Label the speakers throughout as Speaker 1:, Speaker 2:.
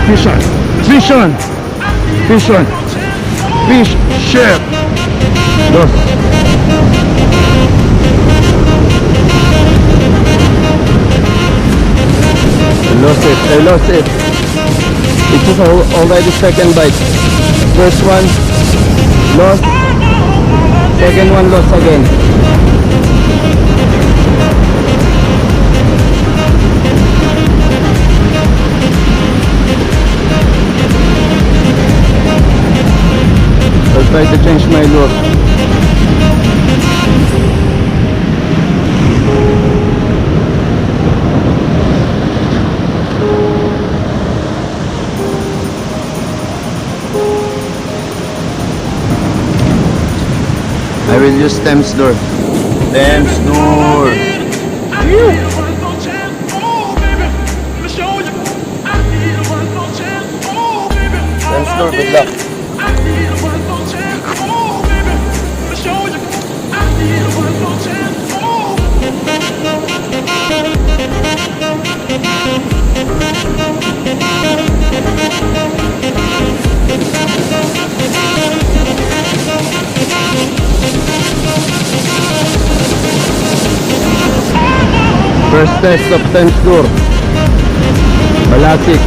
Speaker 1: Vision. Vision. Vision. Fish. Ship. Dos. I lost it. It is already second bite. First one lost. Second one lost again. I'll try to change my lure. I will use Thames lure. Thames lure. Thames lure, good luck. First test of Thames lure. Balasik.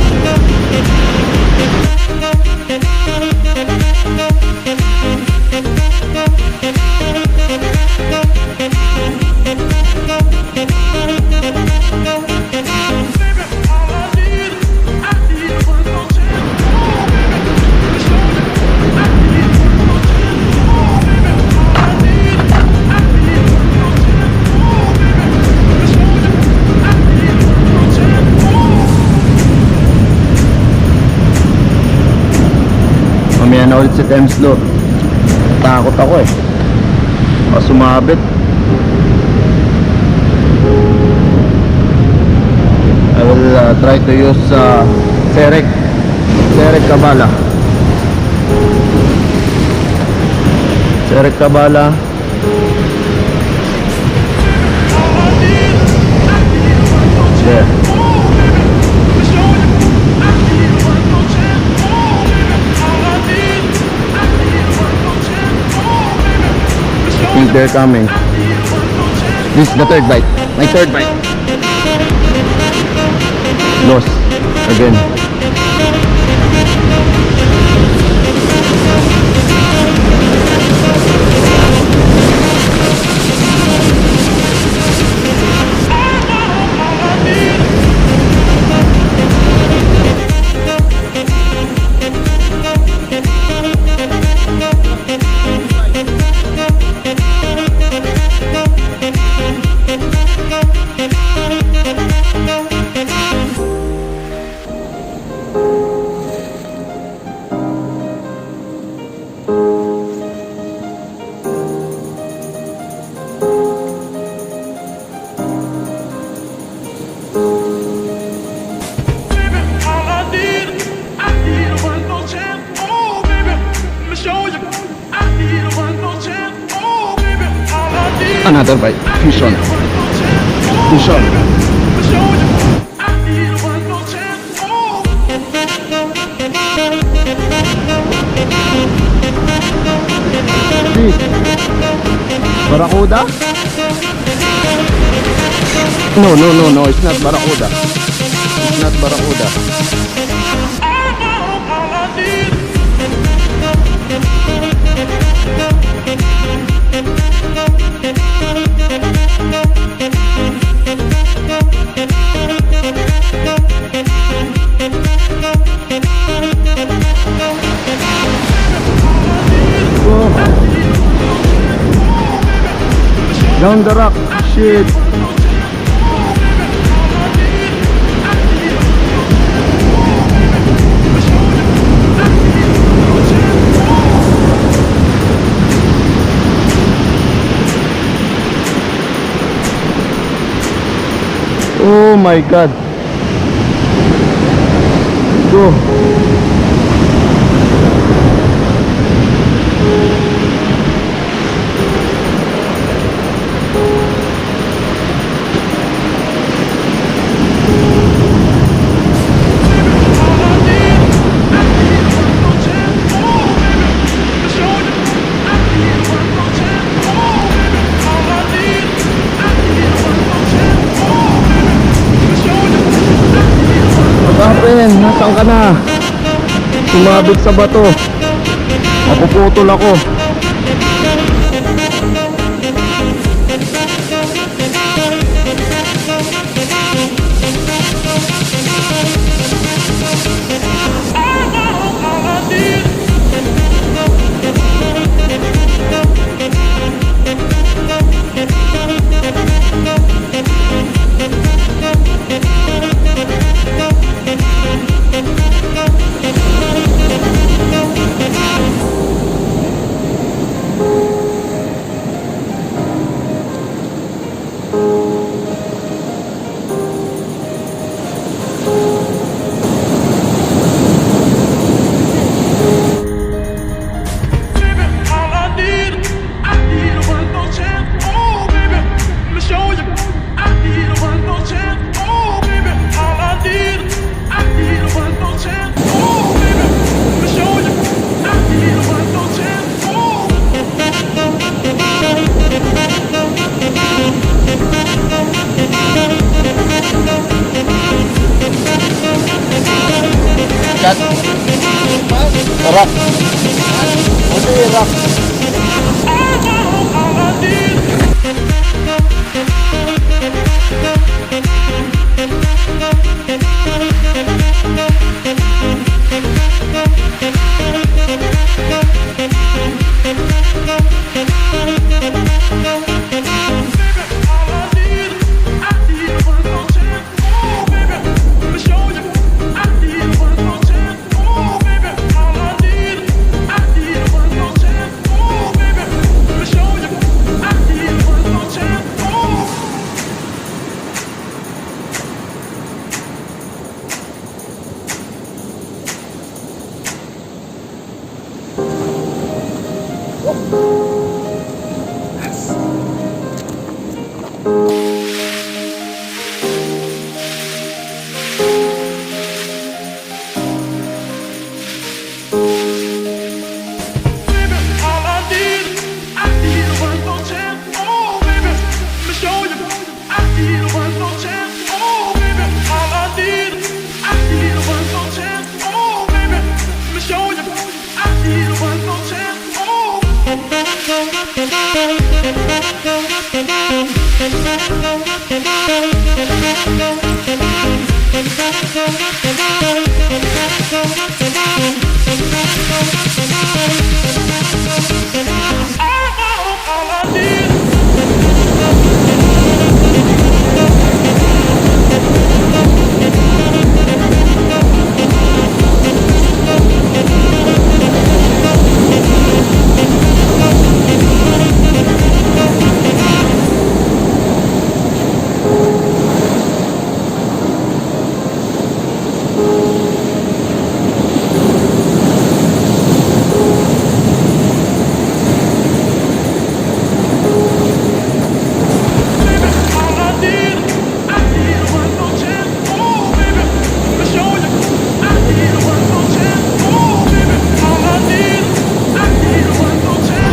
Speaker 1: Mamaya na ulit si Thames lure. Takot ako eh. Baka sumabit. I will try to use Serek Kabala. Serek Kabala. There. I think they're coming. This is the third bite. My third bite. Lost again. Another bite. Fish on. Fish on. Fish. Barracuda? No. It's not barracuda. It's not barracuda. Down the rock, shit. Oh my god. Go. Saan ka na? Sumabit sa bato. Mapuputol ako. Rock. Only rock.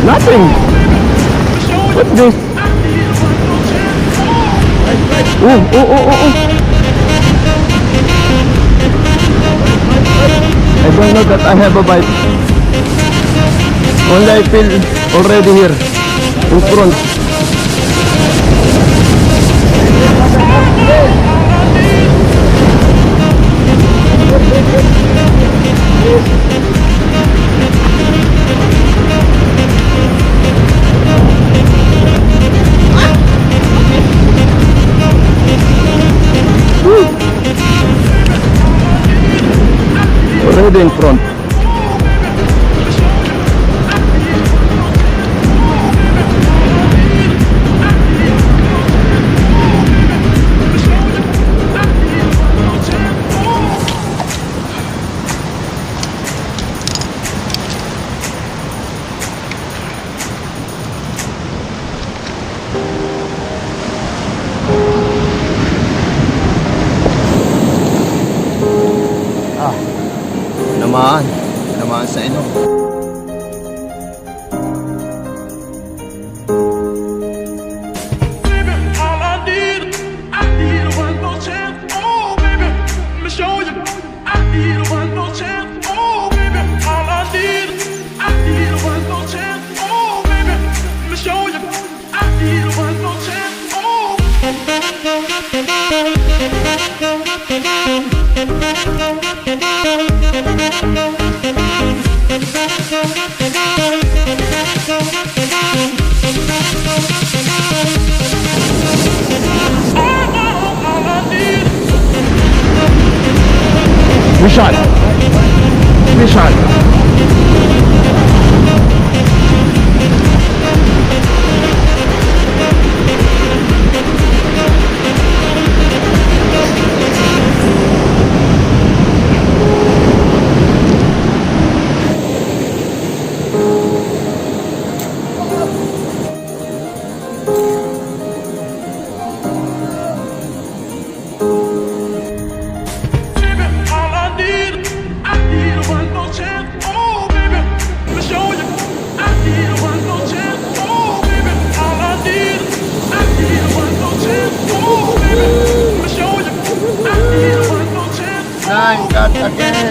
Speaker 1: Nothing. What's this? Oh. I don't know that I have a bite. Only I feel already here in front. Already in front. Namaan sa ino. Baby, all I need one more chance. Oh, baby, let me show you. I need Vishal. Vishal. Nine, got again.